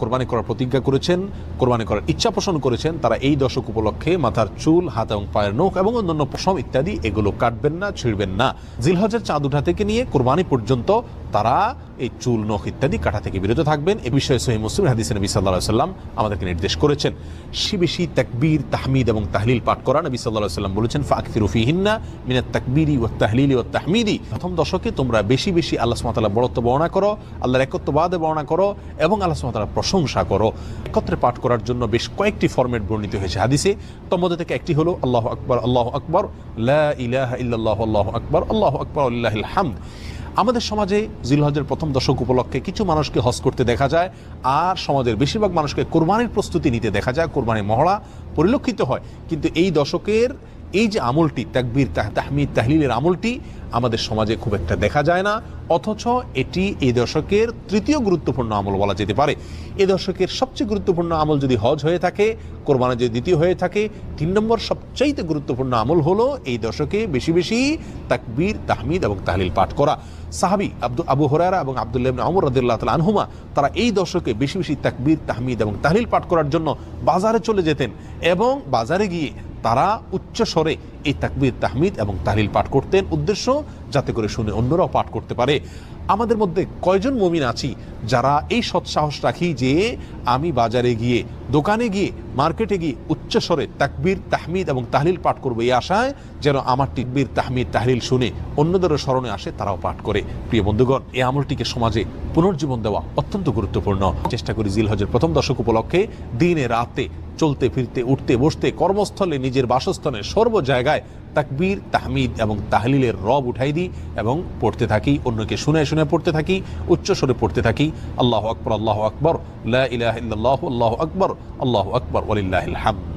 কোরবানি করার প্রতিজ্ঞা করেছেন, কোরবানি করার ইচ্ছা পোষণ করেছেন, তারা এই দশক উপলক্ষে মাথার চুল, হাত এবং পায়ের নখ এবং অন্যান্য পশম ইত্যাদি এগুলো কাটবেন না, ছিঁড়বেন না। জিলহজের চাঁদ উঠা থেকে নিয়ে কোরবানি পর্যন্ত তারা এই চুল, নখ ইত্যাদি কাটা থেকে বিরত থাকবেন। এ বিষয়ে সহিহ মুসলিম হাদিসে নবী সাল্লাল্লাহু আলাইহি ওয়াসাল্লাম আমাদেরকে নির্দেশ করেছেন। বেশি তাকবীর, তাহমিদ এবং তাহলিল পাঠ করা। নবী সাল্লাল্লাহু আলাইহি ওয়াসাল্লাম বলেছেন, ফাকসিরু ফিহিন্না মিনাত তাকবীরি ওয়াত তাহলিলি ওয়াত তাহমিদি। প্রথম দশকে তোমরা বেশি বেশি আল্লাহ সুবহানাহু ওয়া তাআলার বড়ত্ব বর্ণনা করো, আল্লাহর একত্ববাদে বর্ণনা করো এবং আল্লাহ সুবহানাহু ওয়া তাআলার প্রশংসা করো। একত্রে পাঠ করার জন্য বেশ কয়েকটি ফরম্যাট বর্ণিত হয়েছে হাদিসে। তার মধ্যে থেকে একটি হলো আল্লাহু আকবার, আল্লাহু আকবার, লা ইলাহা ইল্লাল্লাহু, আল্লাহু আকবার, আল্লাহু আকবার, লিল্লাহিল হামদ। আমাদের সমাজে জিলহজের প্রথম দশক উপলক্ষে কিছু মানুষকে হজ করতে দেখা যায়, আর সমাজের বেশিরভাগ মানুষকে কোরবানির প্রস্তুতি নিতে দেখা যায়, কোরবানির মহড়া পরিলক্ষিত হয়। কিন্তু এই দশকের এই যে আমলটি, তাকবীর, তাহমিদ, তাহলিলের আমলটি আমাদের সমাজে খুব একটা দেখা যায় না, অথচ এটি এই দশকের তৃতীয় গুরুত্বপূর্ণ আমল বলা যেতে পারে। এই দশকের সবচেয়ে গুরুত্বপূর্ণ আমল যদি হজ হয়ে থাকে, কোরবানি যদি দ্বিতীয় হয়ে থাকে, 3 নম্বর সবচাইতে গুরুত্বপূর্ণ আমল হলো এই দশকে বেশি বেশি তাকবীর, তাহমিদ এবং তাহলিল পাঠ করা। সাহাবী আবু হুরায়রা এবং আব্দুল্লাহ ইবনে ওমর রাদিয়াল্লাহু তাআলা আনহুমা তারা এই দশকে বেশি বেশি তাকবীর, তাহমিদ এবং তাহলিল পাঠ করার জন্য বাজারে চলে যেতেন এবং বাজারে গিয়ে তারা উচ্চ স্বরে এই তাকবীর, তাহমিদ এবং তাহলিল পাঠ করতেন, উদ্দেশ্য যাতে করে শুনে অন্যরাও পাঠ করতে পারে। আমাদের মধ্যে কয়জন মুমিন আছি যারা এই সৎসাহস রাখি যে আমি বাজারে গিয়ে, দোকানে গিয়ে, মার্কেটে গিয়ে উচ্চস্বরে তাকবীর, তাহমিদ এবং তাহলিল পাঠ করবো, এই আশায় যেন আমার তাকবীর, তাহমিদ, তাহলিল শুনে অন্যদেরও স্মরণে আসে, তারাও পাঠ করে। প্রিয় বন্ধুগণ, এই আমলটিকে সমাজে পুনর্জীবন দেওয়া অত্যন্ত গুরুত্বপূর্ণ। চেষ্টা করি জিলহজের প্রথম দশক উপলক্ষে দিনে রাতে, চলতে ফিরতে, উঠতে বসতে, কর্মস্থলে, নিজের বাসস্থানে, সর্ব জায়গায় তাকবীর, তাহমিদ এবং তাহলিলের রব উঠাই দিই এবং পড়তে থাকি, অন্যকে শুনে শুনে পড়তে থাকি, উচ্চস্বরে পড়তে থাকি। আল্লাহু আকবার, আল্লাহু আকবার, লা ইলাহা ইল্লাল্লাহু, আল্লাহু আকবার, আল্লাহু আকবার, ওয়ালিল্লাহিল হামদ।